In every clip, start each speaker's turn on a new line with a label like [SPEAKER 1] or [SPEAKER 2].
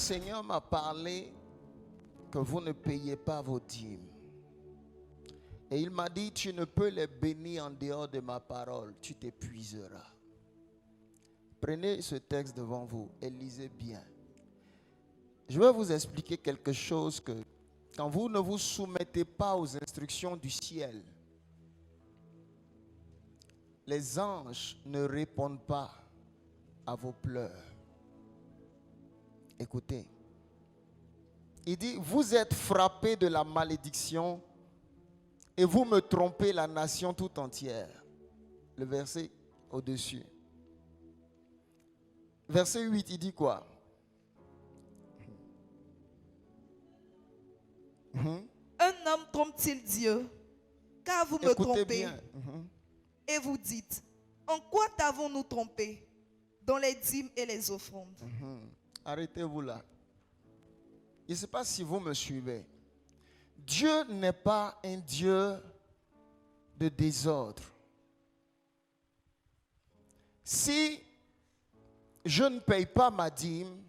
[SPEAKER 1] Seigneur m'a parlé que vous ne payez pas vos dîmes. Et il m'a dit, tu ne peux les bénir en dehors de ma parole, tu t'épuiseras. Prenez ce texte devant vous et lisez bien. Je vais vous expliquer quelque chose que quand vous ne vous soumettez pas aux instructions du ciel, les anges ne répondent pas à vos pleurs. Écoutez. Il dit, vous êtes frappés de la malédiction et vous me trompez la nation tout entière. Le verset au-dessus. Verset 8, il dit quoi?
[SPEAKER 2] Un homme trompe-t-il Dieu? Car vous me trompez.
[SPEAKER 1] Bien.
[SPEAKER 2] Et vous dites, en quoi t'avons-nous trompé? Dans les dîmes et les offrandes.
[SPEAKER 1] Arrêtez-vous là. Je ne sais pas si vous me suivez. Dieu n'est pas un Dieu de désordre. Si je ne paye pas ma dîme,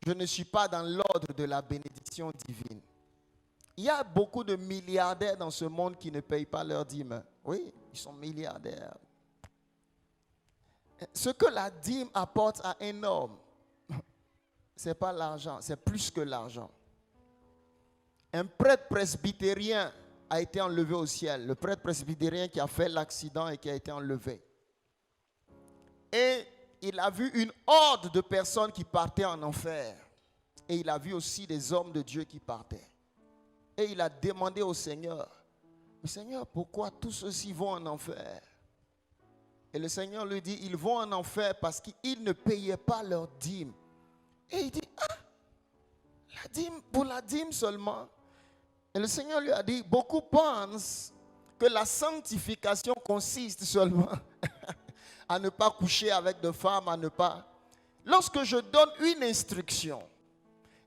[SPEAKER 1] je ne suis pas dans l'ordre de la bénédiction divine. Il y a beaucoup de milliardaires dans ce monde qui ne payent pas leur dîme. Oui, ils sont milliardaires. Ce que la dîme apporte à un homme, ce n'est pas l'argent, c'est plus que l'argent. Un prêtre presbytérien a été enlevé au ciel. Le prêtre presbytérien qui a fait l'accident et qui a été enlevé. Et il a vu une horde de personnes qui partaient en enfer. Et il a vu aussi des hommes de Dieu qui partaient. Et il a demandé au Seigneur, mais Seigneur, pourquoi tous ceux-ci vont en enfer? Et le Seigneur lui dit, ils vont en enfer parce qu'ils ne payaient pas leur dîme. Et il dit, la dîme, pour la dîme seulement. Et le Seigneur lui a dit, beaucoup pensent que la sanctification consiste seulement à ne pas coucher avec de femmes, à ne pas... Lorsque je donne une instruction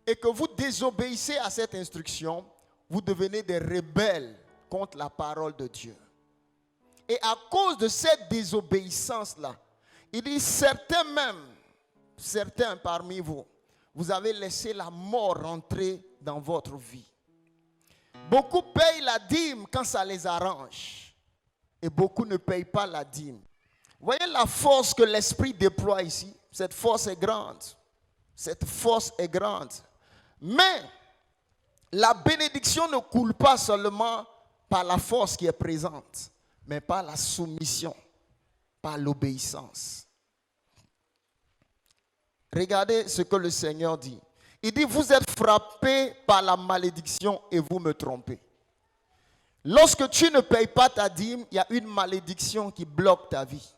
[SPEAKER 1] et que vous désobéissez à cette instruction, vous devenez des rebelles contre la parole de Dieu. Et à cause de cette désobéissance-là, il dit, certains parmi vous, vous avez laissé la mort rentrer dans votre vie. Beaucoup payent la dîme quand ça les arrange. Et beaucoup ne payent pas la dîme. Vous voyez la force que l'Esprit déploie ici? Cette force est grande. Cette force est grande. Mais la bénédiction ne coule pas seulement par la force qui est présente, mais par la soumission, par l'obéissance. Regardez ce que le Seigneur dit. Il dit, vous êtes frappés par la malédiction et vous me trompez. Lorsque tu ne payes pas ta dîme, il y a une malédiction qui bloque ta vie.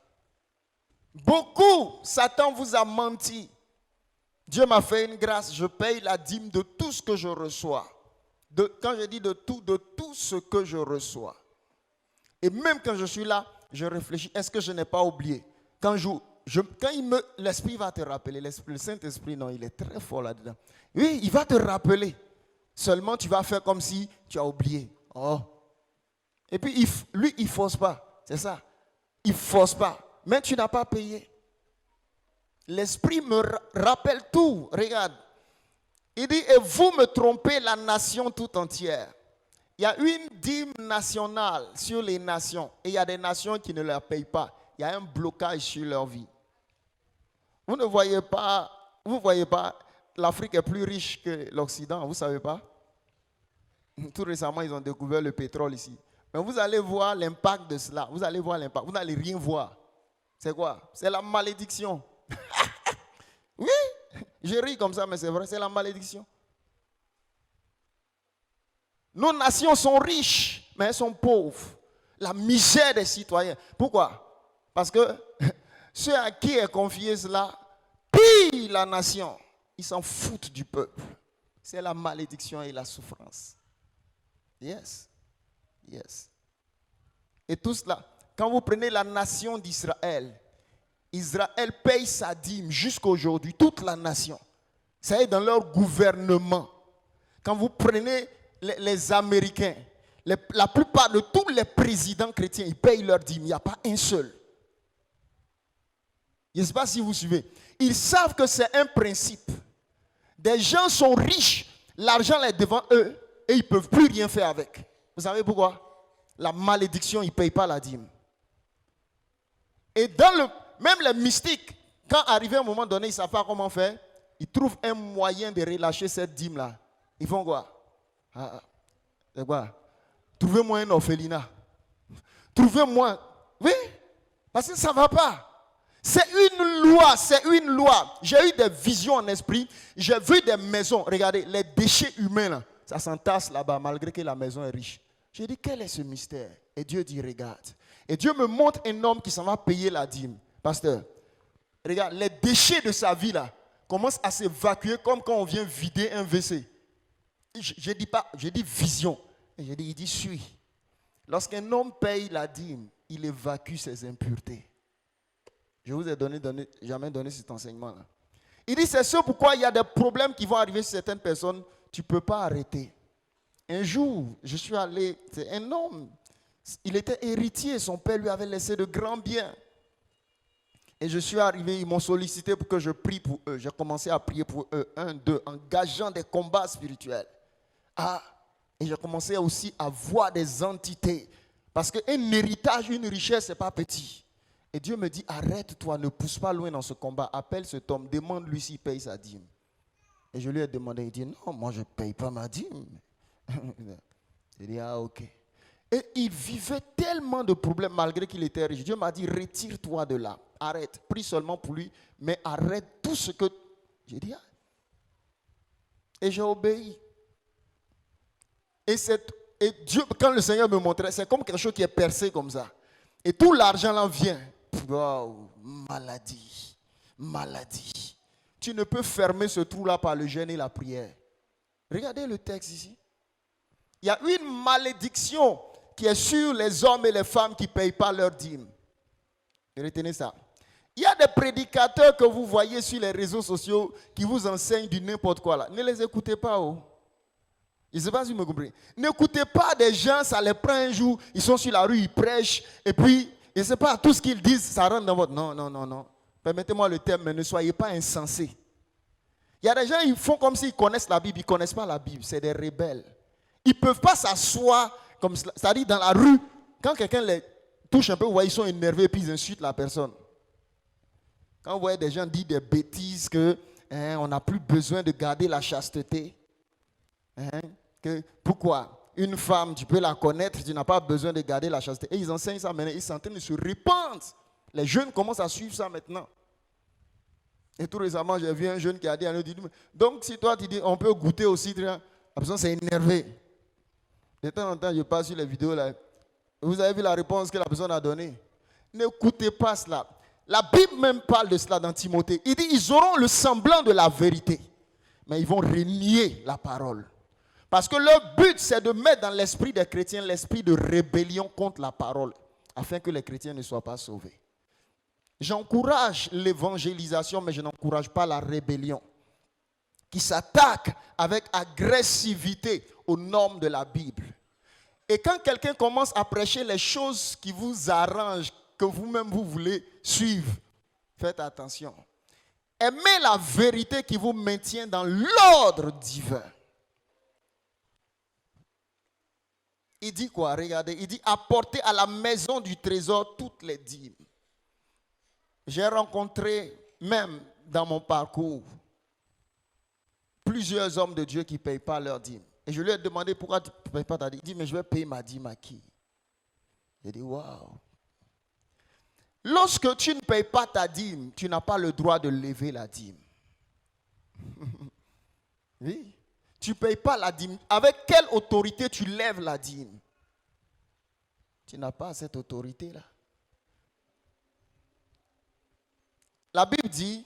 [SPEAKER 1] Beaucoup, Satan vous a menti. Dieu m'a fait une grâce, je paye la dîme de tout ce que je reçois. Quand je dis de tout ce que je reçois. Et même quand je suis là, je réfléchis, est-ce que je n'ai pas oublié? Quand l'Esprit va te rappeler, le Saint-Esprit, non, il est très fort là-dedans. Oui, il va te rappeler. Seulement, tu vas faire comme si tu as oublié. Oh. Et puis, lui, il ne force pas. C'est ça. Il ne force pas. Mais tu n'as pas payé. L'Esprit me rappelle tout. Regarde. Il dit, et vous me trompez la nation tout entière. Il y a une dîme nationale sur les nations. Et il y a des nations qui ne la payent pas. Il y a un blocage sur leur vie. Vous ne voyez pas, l'Afrique est plus riche que l'Occident, vous ne savez pas? Tout récemment, ils ont découvert le pétrole ici. Mais vous allez voir l'impact de cela. Vous allez voir l'impact. Vous n'allez rien voir. C'est quoi? C'est la malédiction. Oui, je ris comme ça, mais c'est vrai, c'est la malédiction. Nos nations sont riches, mais elles sont pauvres. La misère des citoyens. Pourquoi? Parce que ceux à qui est confié cela pillent la nation. Ils s'en foutent du peuple. C'est la malédiction et la souffrance. Yes. Yes. Et tout cela, quand vous prenez la nation d'Israël, Israël paye sa dîme jusqu'à aujourd'hui, toute la nation. Ça est dans leur gouvernement. Quand vous prenez les Américains, la plupart de tous les présidents chrétiens, ils payent leur dîme. Il n'y a pas un seul. Je ne sais pas si vous suivez. Ils savent que c'est un principe. Des gens sont riches, l'argent est devant eux et ils ne peuvent plus rien faire avec. Vous savez pourquoi? La malédiction, ils ne payent pas la dîme. Et même les mystiques, quand arrivé un moment donné, ils ne savent pas comment faire, ils trouvent un moyen de relâcher cette dîme-là. Ils font quoi? C'est quoi? Trouvez-moi un orphelinat. Trouvez-moi. Oui, parce que ça ne va pas. C'est une loi. J'ai eu des visions en esprit. J'ai vu des maisons. Regardez, les déchets humains, là, ça s'entasse là-bas, malgré que la maison est riche. J'ai dit, quel est ce mystère? Et Dieu dit, regarde. Et Dieu me montre un homme qui s'en va payer la dîme. Pasteur, regarde, les déchets de sa vie, là, commencent à s'évacuer comme quand on vient vider un WC. Je dis vision. Et il dit, suis. Lorsqu'un homme paye la dîme, il évacue ses impuretés. Je vous ai jamais donné cet enseignement-là. Il dit, c'est ce pourquoi il y a des problèmes qui vont arriver sur certaines personnes. Tu ne peux pas arrêter. Un jour, je suis allé, c'est un homme, il était héritier, son père lui avait laissé de grands biens. Et je suis arrivé, ils m'ont sollicité pour que je prie pour eux. J'ai commencé à prier pour eux, 1, 2, engageant des combats spirituels. Et j'ai commencé aussi à voir des entités. Parce qu'un héritage, une richesse, ce n'est pas petit. Et Dieu me dit, arrête-toi, ne pousse pas loin dans ce combat. Appelle cet homme, demande-lui s'il paye sa dîme. Et je lui ai demandé, il dit, non, moi je ne paye pas ma dîme. J'ai dit, ok. Et il vivait tellement de problèmes malgré qu'il était riche. Dieu m'a dit, retire-toi de là. Arrête. Prie seulement pour lui, mais arrête tout ce que... J'ai dit, Et j'ai obéi. Et Dieu, quand le Seigneur me montrait, c'est comme quelque chose qui est percé comme ça. Et tout l'argent là vient. Wow, maladie. Maladie. Tu ne peux fermer ce trou-là par le jeûne et la prière. Regardez le texte ici. Il y a une malédiction qui est sur les hommes et les femmes qui ne payent pas leur dîme. Retenez ça. Il y a des prédicateurs que vous voyez sur les réseaux sociaux qui vous enseignent du n'importe quoi là. Ne les écoutez pas. Je ne sais pas si vous me comprenez. N'écoutez pas des gens, ça les prend un jour, ils sont sur la rue, ils prêchent, et puis, je ne sais pas, tout ce qu'ils disent, ça rentre dans votre... Non. Permettez-moi le terme, mais ne soyez pas insensés. Il y a des gens, ils font comme s'ils connaissent la Bible, ils ne connaissent pas la Bible, c'est des rebelles. Ils ne peuvent pas s'asseoir comme cela, c'est-à-dire dans la rue, quand quelqu'un les touche un peu, vous voyez, ils sont énervés, puis ils insultent la personne. Quand vous voyez des gens dire des bêtises, on n'a plus besoin de garder la chasteté. Pourquoi? Une femme, tu peux la connaître, tu n'as pas besoin de garder la chasteté. Et ils enseignent ça maintenant, ils sont en train de se répandre. Les jeunes commencent à suivre ça maintenant. Et tout récemment, j'ai vu un jeune qui a dit à nous, donc si toi tu dis, on peut goûter aussi, la personne s'est énervée. De temps en temps, je passe sur les vidéos là. Vous avez vu la réponse que la personne a donnée? N'écoutez pas cela. La Bible même parle de cela dans Timothée. Il dit, ils auront le semblant de la vérité, mais ils vont renier la parole. Parce que leur but, c'est de mettre dans l'esprit des chrétiens l'esprit de rébellion contre la parole, afin que les chrétiens ne soient pas sauvés. J'encourage l'évangélisation, mais je n'encourage pas la rébellion, qui s'attaque avec agressivité aux normes de la Bible. Et quand quelqu'un commence à prêcher les choses qui vous arrangent, que vous-même vous voulez suivre, faites attention. Aimez la vérité qui vous maintient dans l'ordre divin. Il dit quoi? Regardez, il dit apportez à la maison du trésor toutes les dîmes. J'ai rencontré, même dans mon parcours, plusieurs hommes de Dieu qui ne payent pas leur dîme. Et je lui ai demandé pourquoi tu ne payes pas ta dîme. Il dit, mais je vais payer ma dîme à qui? J'ai dit, waouh. Lorsque tu ne payes pas ta dîme, tu n'as pas le droit de lever la dîme. Oui. Tu ne payes pas la dîme. Avec quelle autorité tu lèves la dîme? Tu n'as pas cette autorité-là. La Bible dit,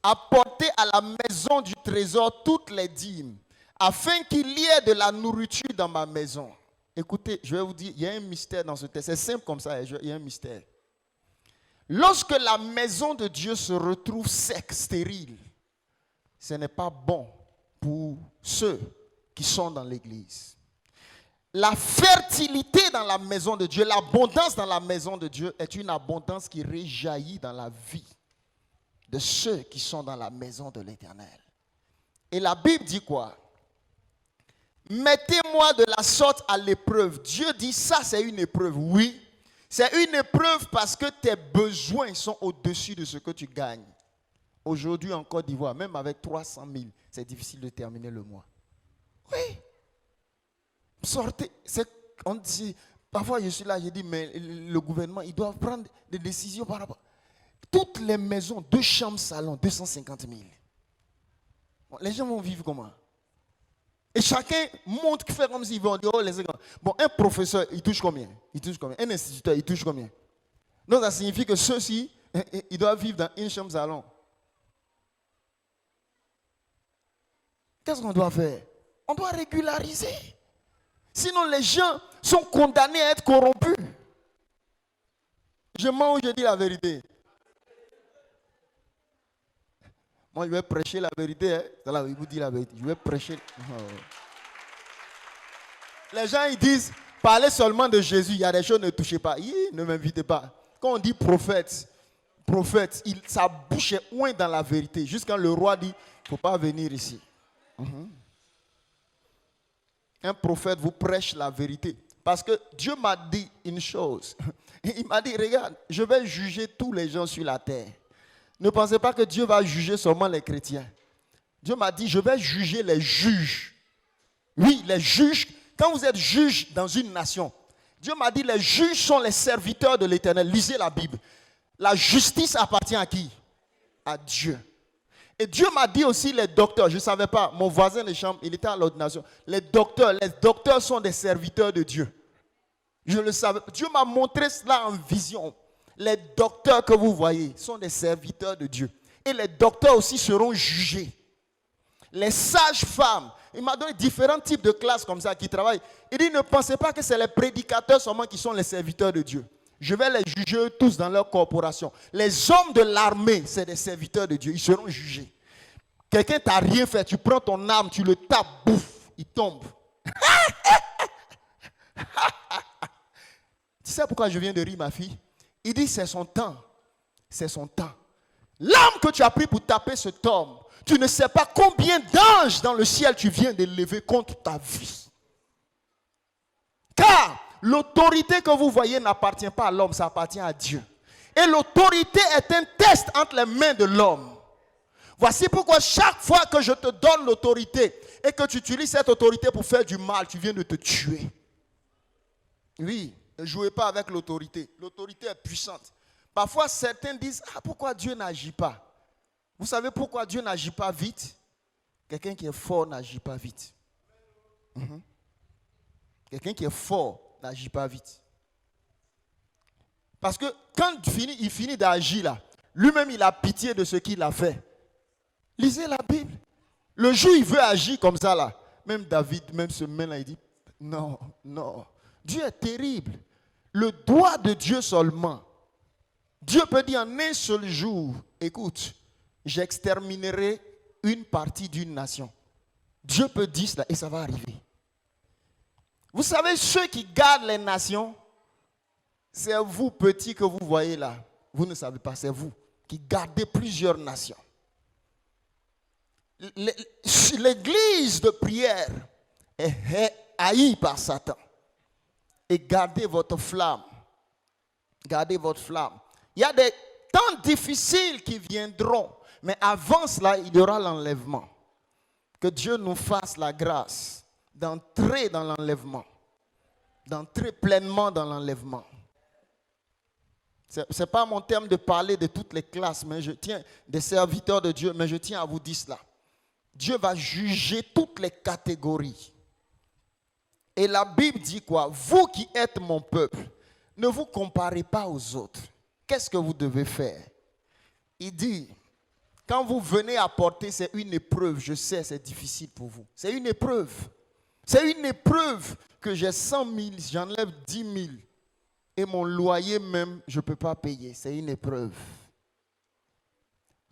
[SPEAKER 1] apportez à la maison du trésor toutes les dîmes, afin qu'il y ait de la nourriture dans ma maison. Écoutez, je vais vous dire, il y a un mystère dans ce texte. C'est simple comme ça, il y a un mystère. Lorsque la maison de Dieu se retrouve sec, stérile, ce n'est pas bon pour ceux qui sont dans l'église. La fertilité dans la maison de Dieu, l'abondance dans la maison de Dieu est une abondance qui réjaillit dans la vie de ceux qui sont dans la maison de l'Éternel. Et la Bible dit quoi? Mettez-moi de la sorte à l'épreuve. Dieu dit ça, c'est une épreuve. Oui, c'est une épreuve parce que tes besoins sont au-dessus de ce que tu gagnes. Aujourd'hui en Côte d'Ivoire, même avec 300 000, c'est difficile de terminer le mois. Oui. Sortez. On dit, parfois je suis là, je dis, mais le gouvernement, ils doivent prendre des décisions par rapport. Toutes les maisons, 2 chambres, salon, 250 000. Bon, les gens vont vivre comment? Et chacun montre, fait comme s'il veut dire, oh, les gars. Bon, un professeur, il touche combien? Il touche combien? Un instituteur, il touche combien? Donc, ça signifie que ceux-ci, ils doivent vivre dans une chambre salon. Qu'est-ce qu'on doit faire? On doit régulariser. Sinon, les gens sont condamnés à être corrompus. Je mens ou je dis la vérité? Moi, je vais prêcher la vérité. Hein? Là, il vous dit la vérité. Je vais prêcher. Les gens, ils disent, parlez seulement de Jésus. Il y a des choses, ne touchez pas. Ne m'invitez pas. Quand on dit prophète, sa bouche est loin dans la vérité. Jusqu'à le roi dit, il ne faut pas venir ici. Un prophète vous prêche la vérité. Parce que Dieu m'a dit une chose. Il m'a dit, regarde, je vais juger tous les gens sur la terre. Ne pensez pas que Dieu va juger seulement les chrétiens. Dieu m'a dit, je vais juger les juges. Oui, les juges. Quand vous êtes juge dans une nation, Dieu m'a dit, les juges sont les serviteurs de l'Éternel. Lisez la Bible. La justice appartient à qui? À Dieu. Et Dieu m'a dit aussi les docteurs. Je ne savais pas. Mon voisin de chambre, il était à l'ordination. Les docteurs sont des serviteurs de Dieu. Je le savais. Dieu m'a montré cela en vision. Les docteurs que vous voyez sont des serviteurs de Dieu. Et les docteurs aussi seront jugés. Les sages-femmes, il m'a donné différents types de classes comme ça qui travaillent. Il dit, ne pensez pas que c'est les prédicateurs seulement qui sont les serviteurs de Dieu. Je vais les juger tous dans leur corporation. Les hommes de l'armée, c'est des serviteurs de Dieu. Ils seront jugés. Quelqu'un t'a rien fait, tu prends ton arme, tu le tapes, bouf, il tombe. Tu sais pourquoi je viens de rire, ma fille? Il dit, c'est son temps. C'est son temps. L'arme que tu as pris pour taper cet homme, tu ne sais pas combien d'anges dans le ciel tu viens de lever contre ta vie. Car l'autorité que vous voyez n'appartient pas à l'homme, ça appartient à Dieu. Et l'autorité est un test entre les mains de l'homme. Voici pourquoi chaque fois que je te donne l'autorité et que tu utilises cette autorité pour faire du mal, tu viens de te tuer. Oui, ne jouez pas avec l'autorité. L'autorité est puissante. Parfois, certains disent, pourquoi Dieu n'agit pas? Vous savez pourquoi Dieu n'agit pas vite? Quelqu'un qui est fort n'agit pas vite. Quelqu'un qui est fort n'agit pas vite. Parce que quand il finit d'agir là, lui-même il a pitié de ce qu'il a fait. Lisez la Bible. Le jour où il veut agir comme ça là, même David, même ce même là, il dit, non. Dieu est terrible. Le doigt de Dieu seulement. Dieu peut dire en un seul jour, écoute, j'exterminerai une partie d'une nation. Dieu peut dire cela et ça va arriver. Vous savez, ceux qui gardent les nations, c'est vous petits que vous voyez là. Vous ne savez pas, c'est vous qui gardez plusieurs nations. L'église de prière est haïe par Satan. Et gardez votre flamme. Gardez votre flamme. Il y a des temps difficiles qui viendront. Mais avant cela, il y aura l'enlèvement. Que Dieu nous fasse la grâce d'entrer dans l'enlèvement. D'entrer pleinement dans l'enlèvement. Ce n'est pas mon terme de parler de toutes les classes, mais je tiens des serviteurs de Dieu, mais je tiens à vous dire cela. Dieu va juger toutes les catégories. Et la Bible dit quoi? Vous qui êtes mon peuple, ne vous comparez pas aux autres. Qu'est-ce que vous devez faire? Il dit, quand vous venez apporter, c'est une épreuve. Je sais, c'est difficile pour vous. C'est une épreuve. C'est une épreuve que j'ai 100 000, j'enlève 10 000. Et mon loyer même, je ne peux pas payer. C'est une épreuve.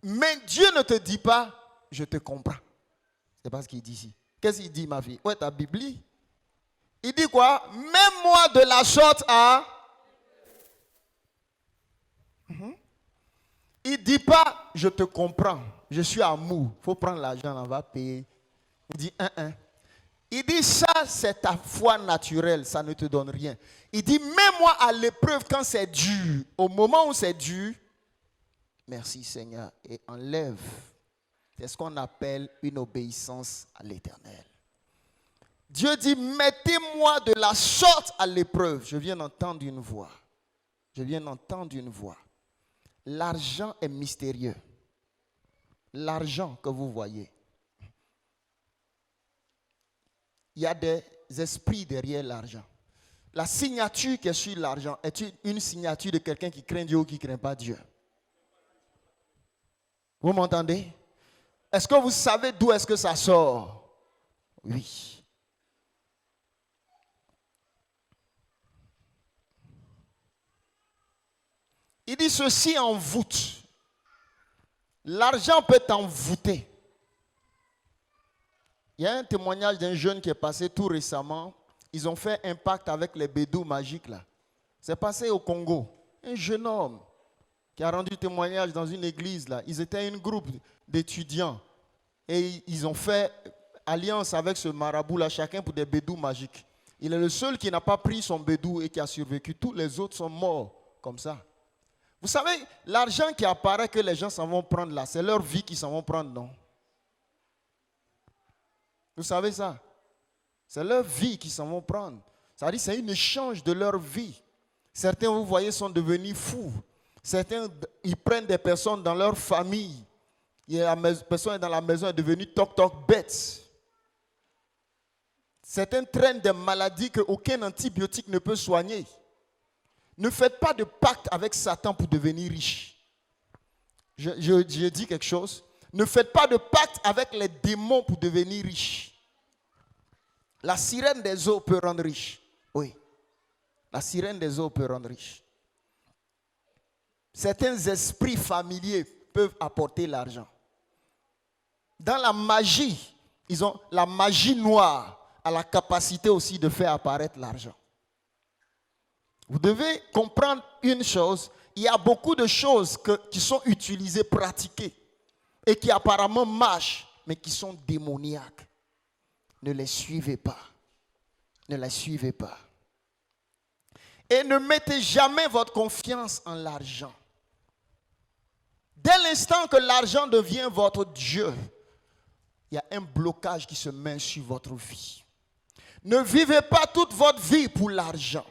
[SPEAKER 1] Mais Dieu ne te dit pas, je te comprends. C'est pas ce qu'il dit ici. Qu'est-ce qu'il dit, ma fille? Où est ta Bible? Il dit quoi? Mets-moi de la sorte à... Il ne dit pas, je te comprends. je suis à mou. Il faut prendre l'argent, on va payer. Il dit, Il dit, ça, c'est ta foi naturelle, ça ne te donne rien. Il dit, mets-moi à l'épreuve quand c'est dur. Au moment où c'est dur, merci Seigneur, et enlève. C'est ce qu'on appelle une obéissance à l'Éternel. Dieu dit, mettez-moi de la sorte à l'épreuve. Je viens d'entendre une voix. Je viens d'entendre une voix. L'argent est mystérieux. L'argent que vous voyez. Il y a des esprits derrière l'argent. La signature qui est sur l'argent est une signature de quelqu'un qui craint Dieu ou qui ne craint pas Dieu. Vous m'entendez? Est-ce que vous savez d'où est-ce que ça sort? Oui. Il dit ceci envoûte. L'argent peut t'envoûter. Il y a un témoignage d'un jeune qui est passé tout récemment. Ils ont fait un pacte avec les bédous magiques là. C'est passé au Congo. Un jeune homme qui a rendu témoignage dans une église là. Ils étaient un groupe d'étudiants. Et ils ont fait alliance avec ce marabout là, chacun pour des bédous magiques. Il est le seul qui n'a pas pris son bédou et qui a survécu. Tous les autres sont morts comme ça. Vous savez, l'argent qui apparaît que les gens s'en vont prendre là, c'est leur vie qu'ils s'en vont prendre, non? Vous savez ça? C'est leur vie qu'ils s'en vont prendre. Ça veut dire que c'est un échange de leur vie. Certains, vous voyez, sont devenus fous. Certains, ils prennent des personnes dans leur famille. Et la personne dans la maison est devenue toc-toc bête. Certains traînent des maladies qu'aucun antibiotique ne peut soigner. Ne faites pas de pacte avec Satan pour devenir riche. Je dis quelque chose. Ne faites pas de pacte avec les démons pour devenir riche. La sirène des eaux peut rendre riche. Oui. La sirène des eaux peut rendre riche. Certains esprits familiers peuvent apporter l'argent. Dans la magie, la magie noire a la capacité aussi de faire apparaître l'argent. Vous devez comprendre une chose, il y a beaucoup de choses qui sont utilisées, pratiquées, et qui apparemment marchent, mais qui sont démoniaques. Ne les suivez pas. Ne les suivez pas. Et ne mettez jamais votre confiance en l'argent. Dès l'instant que l'argent devient votre Dieu, il y a un blocage qui se met sur votre vie. Ne vivez pas toute votre vie pour l'argent.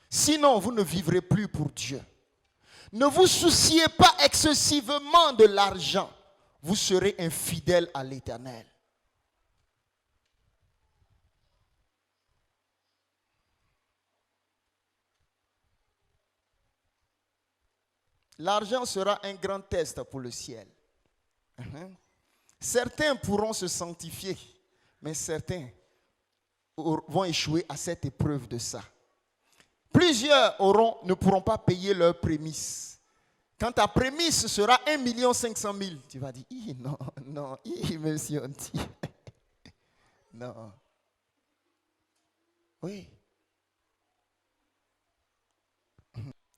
[SPEAKER 1] Sinon, vous ne vivrez plus pour Dieu. Ne vous souciez pas excessivement de l'argent. Vous serez infidèle à l'Éternel. L'argent sera un grand test pour le ciel. Certains pourront se sanctifier, mais certains vont échouer à cette épreuve de ça. Plusieurs ne pourront pas payer leur prémisse. Quand ta prémisse sera 1 500 000, tu vas dire, non, monsieur Anti. Non. Oui.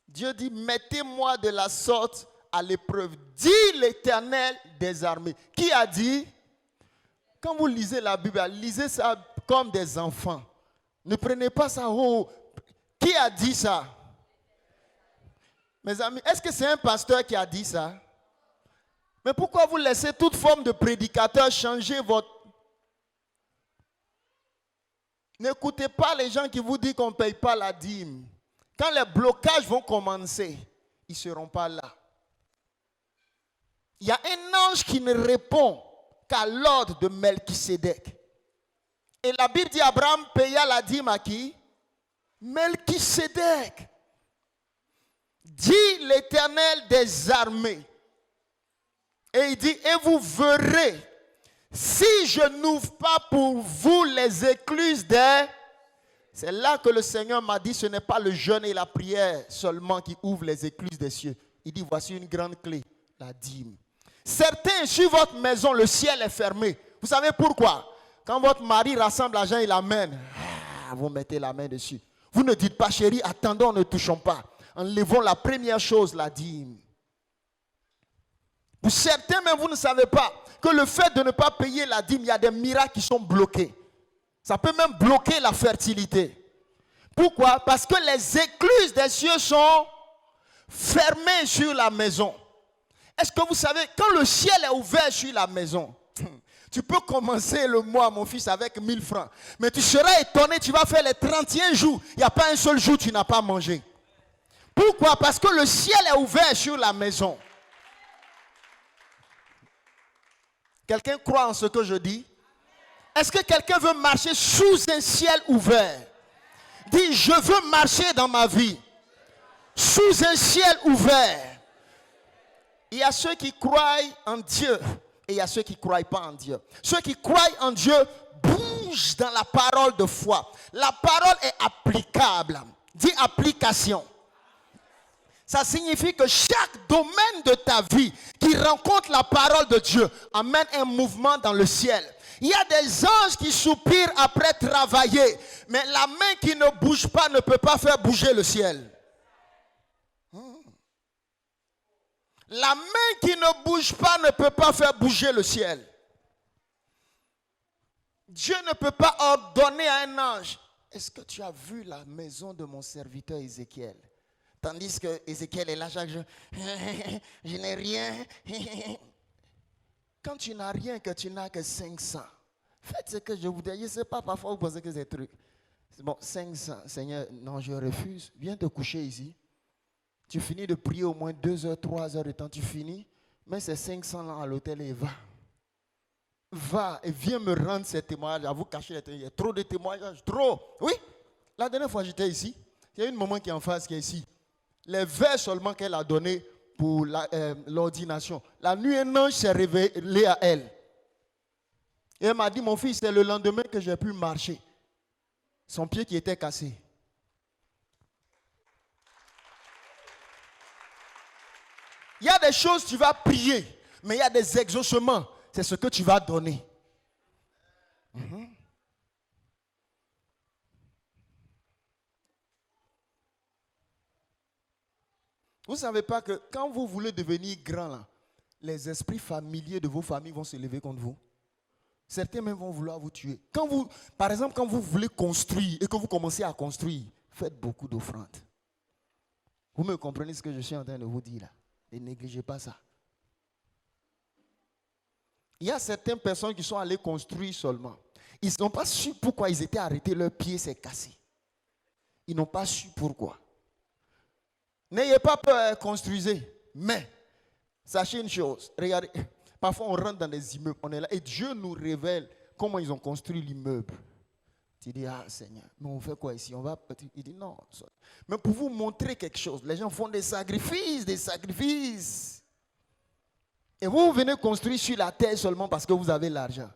[SPEAKER 1] Dieu dit, mettez-moi de la sorte à l'épreuve, dit l'Éternel des armées. Qui a dit? Quand vous lisez la Bible, lisez ça comme des enfants. Ne prenez pas ça haut. Qui a dit ça? Mes amis, est-ce que c'est un pasteur qui a dit ça? Mais pourquoi vous laissez toute forme de prédicateur changer votre... N'écoutez pas les gens qui vous disent qu'on ne paye pas la dîme. Quand les blocages vont commencer, ils ne seront pas là. Il y a un ange qui ne répond qu'à l'ordre de Melchisédek. Et la Bible dit Abraham paya la dîme à qui? Melchisédek. Dit l'Éternel des armées. Et il dit, et vous verrez, si je n'ouvre pas pour vous les écluses des... C'est là que le Seigneur m'a dit, ce n'est pas le jeûne et la prière seulement qui ouvrent les écluses des cieux. Il dit, voici une grande clé, la dîme. Certains, sur votre maison, le ciel est fermé. Vous savez pourquoi? Quand votre mari rassemble l'argent, il l'amène. Vous mettez la main dessus. Vous ne dites pas, chérie, attendons, ne touchons pas. Enlevons la première chose, la dîme. Pour certains, même vous ne savez pas que le fait de ne pas payer la dîme, il y a des miracles qui sont bloqués. Ça peut même bloquer la fertilité. Pourquoi? Parce que les écluses des cieux sont fermées sur la maison. Est-ce que vous savez, quand le ciel est ouvert sur la maison, tu peux commencer le mois, mon fils, avec 1000 francs. Mais tu seras étonné, tu vas faire les 31 jours. Il n'y a pas un seul jour où tu n'as pas mangé. Pourquoi? Parce que le ciel est ouvert sur la maison. Quelqu'un croit en ce que je dis? Est-ce que quelqu'un veut marcher sous un ciel ouvert? Dis, je veux marcher dans ma vie sous un ciel ouvert. Il y a ceux qui croient en Dieu et il y a ceux qui ne croient pas en Dieu. Ceux qui croient en Dieu bougent dans la parole de foi. La parole est applicable. Dis application. Ça signifie que chaque domaine de ta vie qui rencontre la parole de Dieu amène un mouvement dans le ciel. Il y a des anges qui soupirent après travailler, mais la main qui ne bouge pas ne peut pas faire bouger le ciel. La main qui ne bouge pas ne peut pas faire bouger le ciel. Dieu ne peut pas ordonner à un ange. Est-ce que tu as vu la maison de mon serviteur Ézéchiel? Tandis que Ézéchiel est là chaque jour. Je n'ai rien. Quand tu n'as rien, que tu n'as que 500. Faites ce que je vous dis. Je ne sais pas, parfois vous pensez que c'est truc. C'est bon, 500. Seigneur, non, je refuse. Viens te coucher ici. Tu finis de prier au moins 2 heures, 3 heures de temps. Tu finis. Mets ces 500 là à l'hôtel et va. Va et viens me rendre ces témoignages. À vous cacher les témoignages. Il y a trop de témoignages. Trop. Oui. La dernière fois j'étais ici. Il y a une maman qui est en face qui est ici. Les vers seulement qu'elle a donnés pour l'ordination. La nuit, un ange s'est révélé à elle. Et elle m'a dit, mon fils, c'est le lendemain que j'ai pu marcher. Son pied qui était cassé. Il y a des choses, tu vas prier, mais il y a des exaucements. C'est ce que tu vas donner. Vous ne savez pas que quand vous voulez devenir grand, là, les esprits familiers de vos familles vont se lever contre vous. Certains même vont vouloir vous tuer. Par exemple, quand vous voulez construire et que vous commencez à construire, faites beaucoup d'offrandes. Vous me comprenez ce que je suis en train de vous dire là? Ne négligez pas ça. Il y a certaines personnes qui sont allées construire seulement. Ils n'ont pas su pourquoi ils étaient arrêtés, leur pied s'est cassé. Ils n'ont pas su pourquoi. N'ayez pas peur, construisez. Mais, sachez une chose, regardez, parfois on rentre dans des immeubles, on est là et Dieu nous révèle comment ils ont construit l'immeuble. Tu dis, ah Seigneur, mais on fait quoi ici? On va. Il dit non. Mais pour vous montrer quelque chose, les gens font des sacrifices. Et vous venez construire sur la terre seulement parce que vous avez l'argent.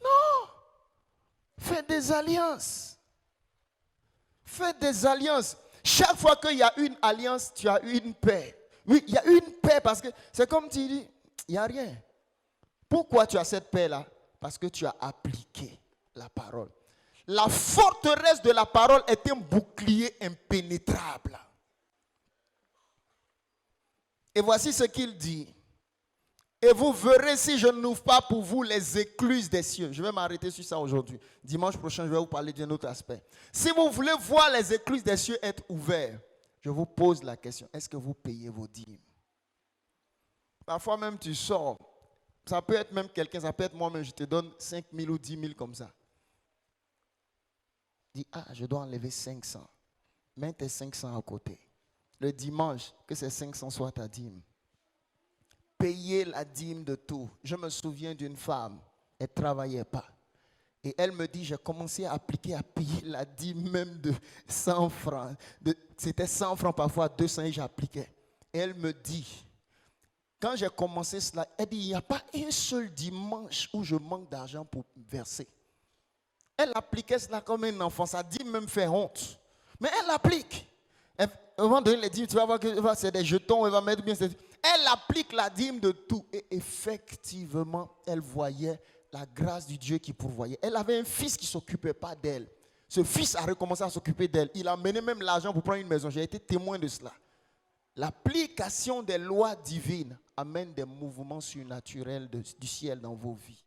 [SPEAKER 1] Non. Faites des alliances. Faites des alliances. Chaque fois qu'il y a une alliance, tu as une paix. Oui, il y a une paix parce que c'est comme tu dis, il n'y a rien. Pourquoi tu as cette paix-là? Parce que tu as appliqué la parole. La forteresse de la parole est un bouclier impénétrable. Et voici ce qu'il dit. Et vous verrez si je n'ouvre pas pour vous les écluses des cieux. Je vais m'arrêter sur ça aujourd'hui. Dimanche prochain, je vais vous parler d'un autre aspect. Si vous voulez voir les écluses des cieux être ouvertes, je vous pose la question. Est-ce que vous payez vos dîmes? Parfois même tu sors. Ça peut être même quelqu'un, ça peut être moi-même. Je te donne 5 000 ou 10 000 comme ça. Dis, ah, je dois enlever 500. Mets tes 500 à côté. Le dimanche, que ces 500 soient ta dîme. Payez la dîme de tout. Je me souviens d'une femme, elle ne travaillait pas. Et elle me dit, j'ai commencé à appliquer, à payer la dîme même de 100 francs. C'était 100 francs, parfois 200 et j'appliquais. Et elle me dit, quand j'ai commencé cela, elle dit, il n'y a pas un seul dimanche où je manque d'argent pour verser. Elle appliquait cela comme un enfant. Ça dit même faire honte. Mais elle applique. Elle va donner les dîmes, tu vas voir que c'est des jetons, elle va mettre bien. Elle applique la dîme de tout. Et effectivement, elle voyait la grâce du Dieu qui pourvoyait. Elle avait un fils qui ne s'occupait pas d'elle. Ce fils a recommencé à s'occuper d'elle. Il a mené même l'argent pour prendre une maison. J'ai été témoin de cela. L'application des lois divines amène des mouvements surnaturels du ciel dans vos vies.